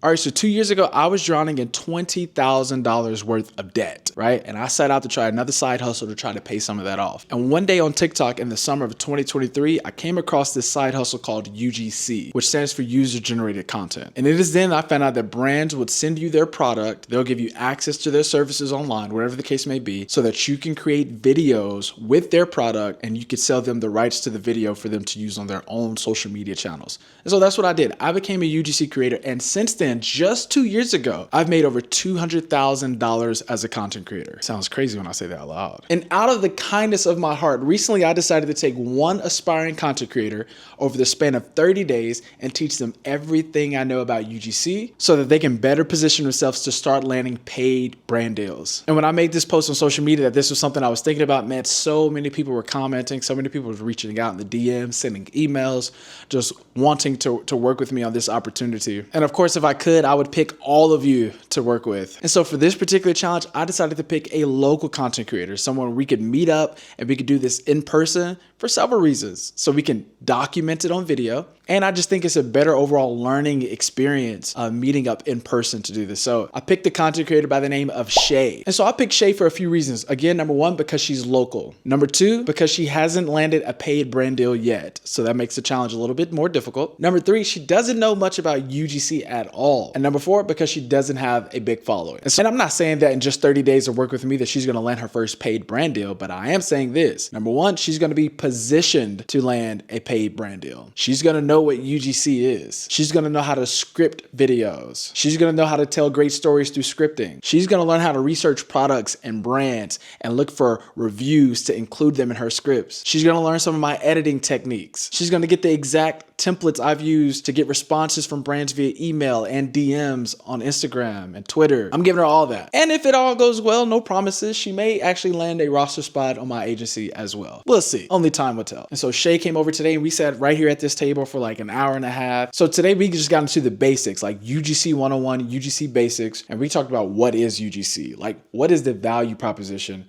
All right, so 2 years ago, I was drowning in $20,000 worth of debt, right? And I set out to try another side hustle to try to pay some of that off. And one day on TikTok in the summer of 2023, I came across this side hustle called UGC, which stands for user generated content. And it is then I found out that brands would send you their product. They'll give you access to their services online, whatever the case may be, so that you can create videos with their product and you could sell them the rights to the video for them to use on their own social media channels. And so that's what I did. I became a UGC creator. And since then, just 2 years ago, I've made over $200,000 as a content creator. Sounds crazy when I say that out loud. And out of the kindness of my heart, recently I decided to take one aspiring content creator over the span of 30 days and teach them everything I know about UGC so that they can better position themselves to start landing paid brand deals. And when I made this post on social media that this was something I was thinking about, man, so many people were commenting, so many people were reaching out in the DMs, sending emails, just wanting to work with me on this opportunity. And of course, if I could, I would pick all of you to work with. And so for this particular challenge, I decided to pick a local content creator, someone we could meet up and we could do this in person for several reasons. So we can document it on video. And I just think it's a better overall learning experience meeting up in person to do this. So I picked a content creator by the name of Shay. And so I picked Shay for a few reasons. Again, number one, because she's local. Number two, because she hasn't landed a paid brand deal yet. So that makes the challenge a little bit more difficult. Number three, she doesn't know much about UGC at all. And number four, because she doesn't have a big following. And I'm not saying that in just 30 days of work with me that she's going to land her first paid brand deal, but I am saying this. Number one, she's going to be positioned to land a paid brand deal. She's going to know what UGC is. She's going to know how to script videos. She's going to know how to tell great stories through scripting. She's going to learn how to research products and brands and look for reviews to include them in her scripts. She's going to learn some of my editing techniques. She's going to get the exact templates I've used to get responses from brands via email and DMs on Instagram and Twitter. I'm giving her all that. And if it all goes well, no promises, she may actually land a roster spot on my agency as well. We'll see. Only time will tell. And so Shay came over today and we sat right here at this table for like an hour and a half. So today we just got into the basics, like UGC 101, UGC basics, and we talked about what is UGC, like what is the value proposition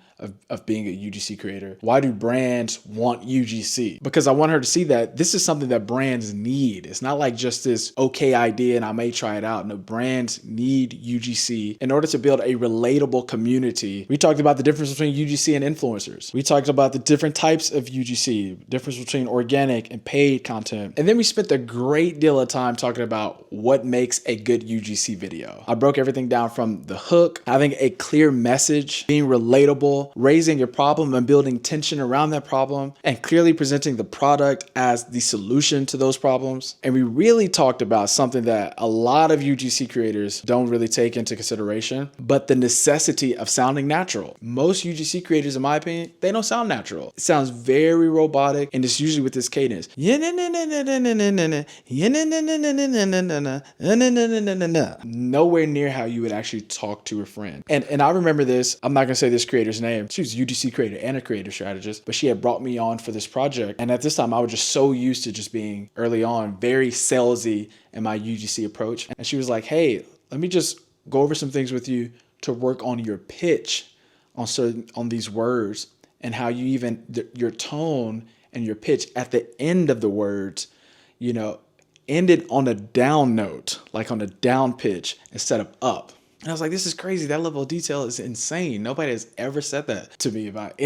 of being a UGC creator? Why do brands want UGC? Because I want her to see that this is something that brands need. It's not like just this okay idea and I may try it out. No, brands need UGC in order to build a relatable community. We talked about the difference between UGC and influencers. We talked about the different types of UGC, difference between organic and paid content. And then we spent a great deal of time talking about what makes a good UGC video. I broke everything down from the hook, having a clear message, being relatable, raising your problem and building tension around that problem, and clearly presenting the product as the solution to those problems. And we really talked about something that a lot of UGC creators don't really take into consideration, but the necessity of sounding natural. Most UGC creators, in my opinion, they don't sound natural. It sounds very robotic, and it's usually with this cadence. Nowhere near how you would actually talk to a friend. And I remember this, I'm not gonna say this creator's name. She was a UGC creator and a creative strategist, but she had brought me on for this project. And at this time, I was just so used to just being early on, very salesy in my UGC approach. And she was like, hey, let me just go over some things with you to work on your pitch on these words and how you even, your tone and your pitch at the end of the words, ended on a down note, like on a down pitch instead of up. And I was like, this is crazy. That level of detail is insane. Nobody has ever said that to me about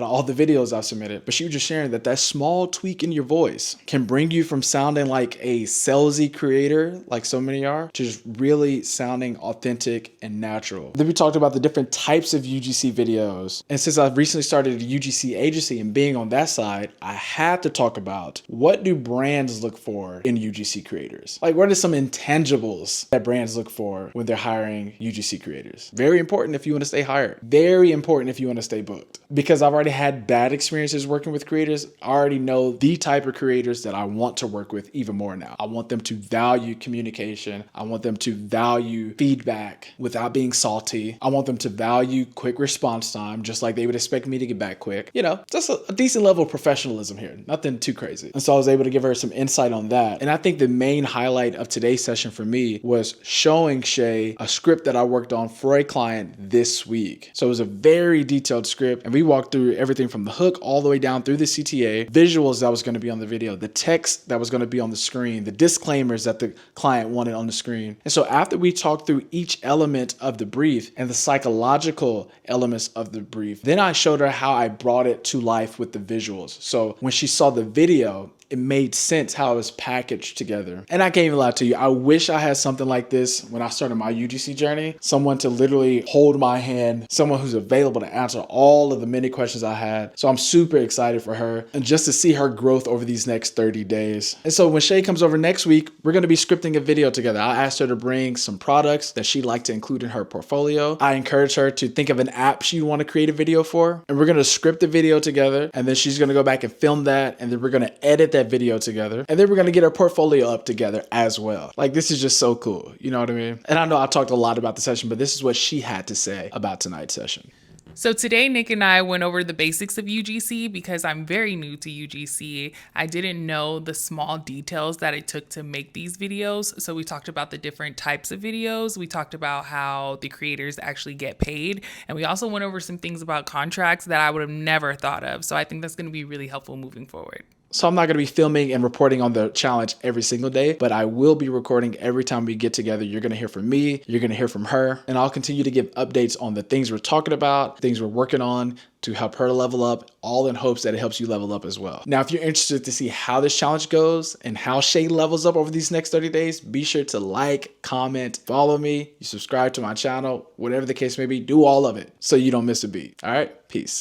all the videos I've submitted. But she was just sharing that small tweak in your voice can bring you from sounding like a salesy creator, like so many are, to just really sounding authentic and natural. Then we talked about the different types of UGC videos. And since I've recently started a UGC agency and being on that side, I had to talk about what do brands look for in UGC creators? Like, what are some intangibles that brands look for when they're hiring UGC creators? Very important if you want to stay hired. Very important if you want to stay booked. Because I've already had bad experiences working with creators. I already know the type of creators that I want to work with even more now. I want them to value communication. I want them to value feedback without being salty. I want them to value quick response time, just like they would expect me to get back quick. Just a decent level of professionalism here. Nothing too crazy. And so I was able to give her some insight on that. And I think the main highlight of today's session for me was showing Shay a script that I worked on for a client this week. So it was a very detailed script, and we walked through everything from the hook all the way down through the CTA, visuals that was going to be on the video, the text that was going to be on the screen, the disclaimers that the client wanted on the screen. And so after we talked through each element of the brief and the psychological elements of the brief, then I showed her how I brought it to life with the visuals. So when she saw the video, it made sense how it was packaged together. And I can't even lie to you, I wish I had something like this when I started my UGC journey. Someone to literally hold my hand, someone who's available to answer all of the many questions I had. So I'm super excited for her and just to see her growth over these next 30 days. And so when Shay comes over next week, we're gonna be scripting a video together. I asked her to bring some products that she'd like to include in her portfolio. I encouraged her to think of an app she'd wanna create a video for. And we're gonna script the video together, and then she's gonna go back and film that, and then we're gonna edit that video together, and then we're gonna get our portfolio up together as well. Like, this is just so cool, you know what I mean? And I know I talked a lot about the session, but this is what she had to say about tonight's session. So today, Nick and I went over the basics of UGC because I'm very new to UGC. I didn't know the small details that it took to make these videos. So we talked about the different types of videos. We talked about how the creators actually get paid. And we also went over some things about contracts that I would have never thought of. So I think that's going to be really helpful moving forward. So I'm not going to be filming and reporting on the challenge every single day, but I will be recording every time we get together. You're going to hear from me, you're going to hear from her, and I'll continue to give updates on the things we're talking about, things we're working on to help her level up, all in hopes that it helps you level up as well. Now, if you're interested to see how this challenge goes and how Shay levels up over these next 30 days, be sure to like, comment, follow me, you subscribe to my channel, whatever the case may be, do all of it so you don't miss a beat. All right, peace.